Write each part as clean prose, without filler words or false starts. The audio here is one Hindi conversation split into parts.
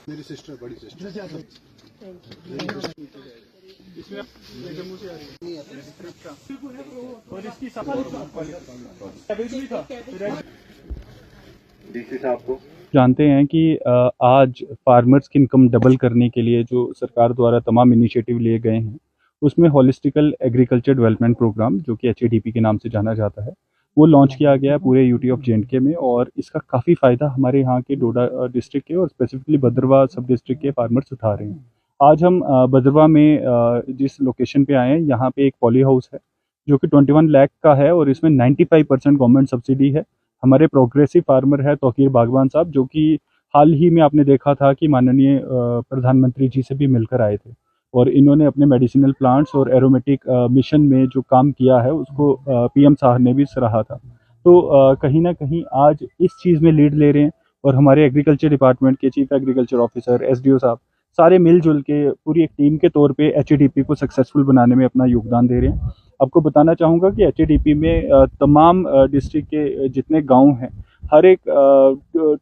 मेरी सिस्टर, बड़ी सिस्टर। इसमें जम्मू से आ रही है और इसकी डीसी साहब को जानते हैं कि आज फार्मर्स की इनकम डबल करने के लिए जो सरकार द्वारा तमाम इनिशिएटिव लिए गए हैं, उसमें होलिस्टिकल एग्रीकल्चर डेवलपमेंट प्रोग्राम जो कि HADP के नाम से जाना जाता है, वो लॉन्च किया गया है पूरे यूटी ऑफ JNK में। और इसका काफ़ी फ़ायदा हमारे यहाँ के डोडा डिस्ट्रिक्ट के और स्पेसिफिकली भद्रवाह सब डिस्ट्रिक्ट के फार्मर्स उठा रहे हैं। आज हम भद्रवाह में जिस लोकेशन पे आए हैं, यहाँ पे एक पॉली हाउस है जो कि 21 लाख का है और इसमें 95% गवर्नमेंट सब्सिडी है। हमारे प्रोग्रेसिव फार्मर है तौकीर बागवान साहब, जो कि हाल ही में आपने देखा था कि माननीय प्रधानमंत्री जी से भी मिलकर आए थे और इन्होंने अपने मेडिसिनल प्लांट्स और एरोमेटिक मिशन में जो काम किया है उसको PM साहब ने भी सराहा था। तो कहीं ना कहीं आज इस चीज़ में लीड ले रहे हैं और हमारे एग्रीकल्चर डिपार्टमेंट के चीफ एग्रीकल्चर ऑफिसर, SDO साहब, सारे मिलजुल के पूरी एक टीम के तौर पे HADP को सक्सेसफुल बनाने में अपना योगदान दे रहे हैं। आपको बताना चाहूँगा कि HADP में तमाम डिस्ट्रिक्ट के जितने गांव हैं, हर एक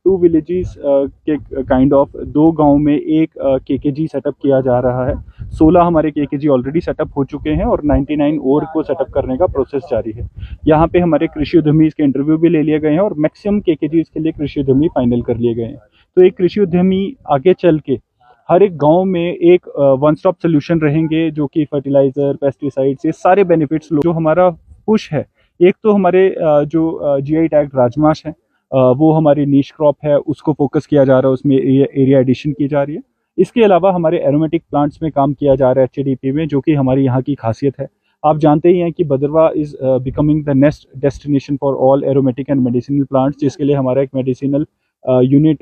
2 विलेजेस के काइंड ऑफ 2 गांव में एक KKG सेटअप किया जा रहा है। 16 हमारे KKG ऑलरेडी सेटअप हो चुके हैं और 99 और को सेटअप करने का प्रोसेस जारी है। यहाँ पे हमारे कृषि उद्यमी के इंटरव्यू भी ले लिए गए हैं और मैक्सिमम KKG के लिए कृषि उद्यमी फाइनल कर लिए गए हैं। तो एक कृषि उद्यमी आगे चल के हर एक गांव में एक वन स्टॉप सोल्यूशन रहेंगे, जो कि फर्टिलाइजर, पेस्टिसाइड्स, ये सारे बेनिफिट्स जो हमारा पुश है। एक तो हमारे जो GI टैग राजमाश है, वो हमारी नीश क्रॉप है, उसको फोकस किया जा रहा है, उसमें एरिया एडिशन की जा रही है। इसके अलावा हमारे एरोमेटिक प्लांट्स में काम किया जा रहा है HADP में, जो कि हमारी यहाँ की खासियत है। आप जानते ही हैं कि Bhaderwah is becoming the next destination for all aromatic and medicinal plants, जिसके लिए हमारा एक मेडिसिनल यूनिट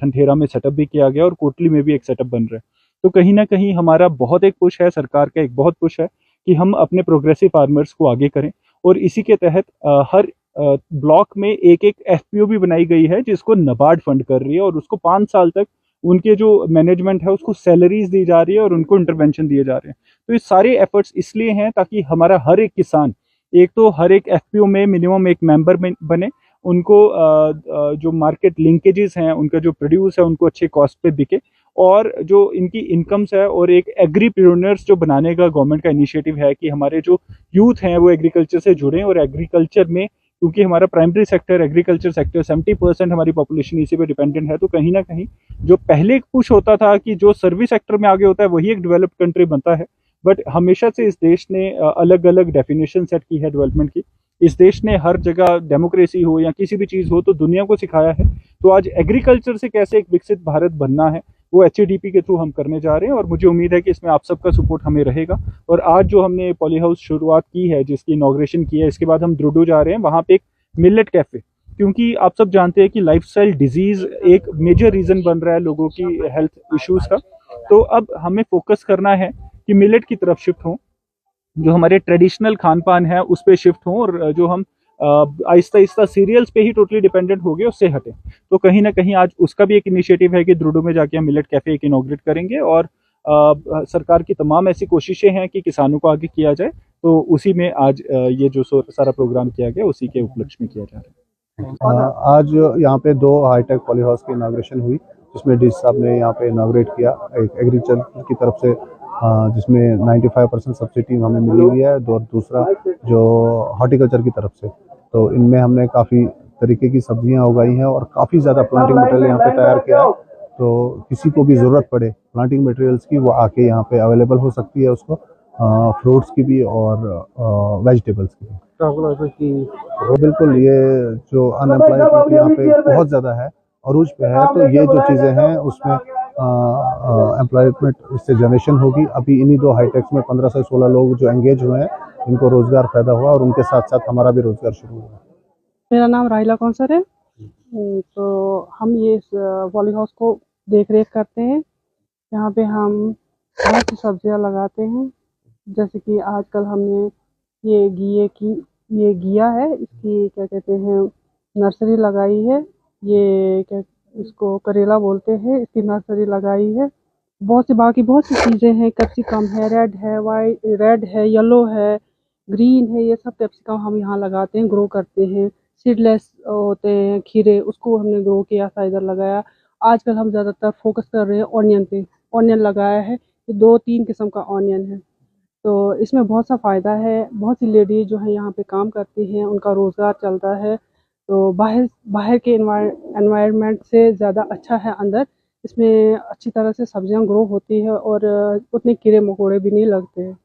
ठंठेरा में सेटअप भी किया गया और कोटली में भी एक सेटअप बन रहा है। तो कहीं ना कहीं हमारा बहुत एक पुश है, सरकार का एक बहुत पुश है कि हम अपने प्रोग्रेसिव फार्मर्स को आगे करें। और इसी के तहत हर ब्लॉक में एक एक FPO भी बनाई गई है, जिसको NABARD फंड कर रही है और उसको 5 साल तक उनके जो मैनेजमेंट है उसको सैलरीज दी जा रही है और उनको इंटरवेंशन दिए जा रहे हैं। तो ये सारे एफर्ट्स इसलिए हैं ताकि हमारा हर एक किसान, एक तो हर एक FPO में मिनिमम एक मेंबर बने, उनको जो मार्केट लिंकेजेस हैं, उनका जो प्रोड्यूस है उनको अच्छे कॉस्ट पे बिके, और जो इनकी इनकम्स है और एक एग्रीप्रेन्योर्स जो बनाने का गवर्नमेंट का इनिशिएटिव है कि हमारे जो यूथ हैं वो एग्रीकल्चर से जुड़ें। और एग्रीकल्चर में, क्योंकि हमारा प्राइमरी सेक्टर एग्रीकल्चर सेक्टर 70% हमारी पॉपुलेशन इसी पे डिपेंडेंट है, तो कहीं ना कहीं जो पहले एक पुश होता था कि जो सर्विस सेक्टर में आगे होता है वही एक डेवलप्ड कंट्री बनता है, बट हमेशा से इस देश ने अलग अलग डेफिनेशन सेट की है डेवलपमेंट की। इस देश ने हर जगह डेमोक्रेसी हो या किसी भी चीज़ हो तो दुनिया को सिखाया है। तो आज एग्रीकल्चर से कैसे एक विकसित भारत बनना है वो HADP के थ्रू हम करने जा रहे हैं और मुझे उम्मीद है कि इसमें आप सबका सपोर्ट हमें रहेगा। और आज जो हमने पॉली हाउस शुरुआत की है, जिसकी इनॉग्रेशन की है, इसके बाद हम द्रुडू जा रहे हैं, वहाँ पे एक मिलेट कैफे, क्योंकि आप सब जानते हैं कि लाइफस्टाइल डिजीज एक मेजर रीजन बन रहा है लोगों की हेल्थ इश्यूज का। तो अब हमें फोकस करना है कि मिलेट की तरफ शिफ्ट हों, जो हमारे ट्रेडिशनल खान पान है उस पर शिफ्ट हों, और जो हम आहिस्ता आहिस्ता सीरियल्स पे ही टोटली डिपेंडेंट हो गए उससे हटें। तो कहीं ना कहीं आज उसका भी एक इनिशिएटिव है कि द्रुडू में जाके हम मिलेट कैफे एक इनॉग्रेट करेंगे। और सरकार की तमाम ऐसी कोशिशें हैं कि किसानों को आगे किया जाए, तो उसी में आज ये जो सारा प्रोग्राम किया गया उसी के उपलक्ष्य में किया जा रहा है। आज यहाँ पे 2 हाईटेक पॉली हाउस की इनाग्रेशन हुई, जिसमें DC साहब ने यहाँ पे इनाग्रेट किया एक एग्रीकल्चर की तरफ से, जिसमें 95% सब्सिडी हमें मिली हुई है, और दूसरा जो हॉर्टिकल्चर की तरफ से। तो इनमें हमने काफ़ी तरीके की सब्जियां उगाई हैं और काफ़ी ज़्यादा प्लांटिंग मटेरियल यहाँ पे तैयार किया है। तो किसी को भी ज़रूरत पड़े प्लांटिंग मटेरियल्स की, वो आके यहाँ पे अवेलेबल हो सकती है उसको, फ्रूट्स की भी और वेजिटेबल्स की भी। बिल्कुल, ये जो अनएम्प्लॉयमेंट यहाँ पे बहुत ज़्यादा है, अरूज पे है, तो ये जो चीज़ें हैं उसमें एम्प्लॉयमेंट इससे जनरेशन होगी। अभी इन्हीं 2 हाईटेक्स में 15 से 16 लोग जो एंगेज हुए हैं, इनको रोजगार पैदा हुआ और उनके साथ साथ हमारा भी रोजगार शुरू हुआ। मेरा नाम राहिला कौंसर है। तो हम ये पॉली हाउस को देख रेख करते हैं। यहाँ पे हम बहुत सी सब्जियाँ लगाते हैं, जैसे कि आजकल हमने ये घिया है, इसकी क्या कहते हैं नर्सरी लगाई है। ये क्या इसको करेला बोलते हैं, इसकी नर्सरी लगाई है। बहुत सी चीज़ें हैं, कैप्सिकम है, रेड है, येलो है, ग्रीन है, ये सब कैप्सिकम हम यहाँ लगाते हैं, ग्रो करते हैं। सीडलेस होते हैं खीरे, उसको हमने ग्रो किया था, इधर लगाया। आजकल हम ज़्यादातर फोकस कर रहे हैं ऑनियन पे। ऑनियन लगाया है, ये 2-3 किस्म का ऑनियन है, तो इसमें बहुत सा फ़ायदा है। बहुत सी लेडीज़ जो है यहाँ पे काम करती हैं, उनका रोज़गार चलता है। तो बाहर बाहर के एनवायरनमेंट से ज़्यादा अच्छा है अंदर। इसमें अच्छी तरह से सब्जियां ग्रो होती है और उतने कीड़े मकोड़े भी नहीं लगते हैं।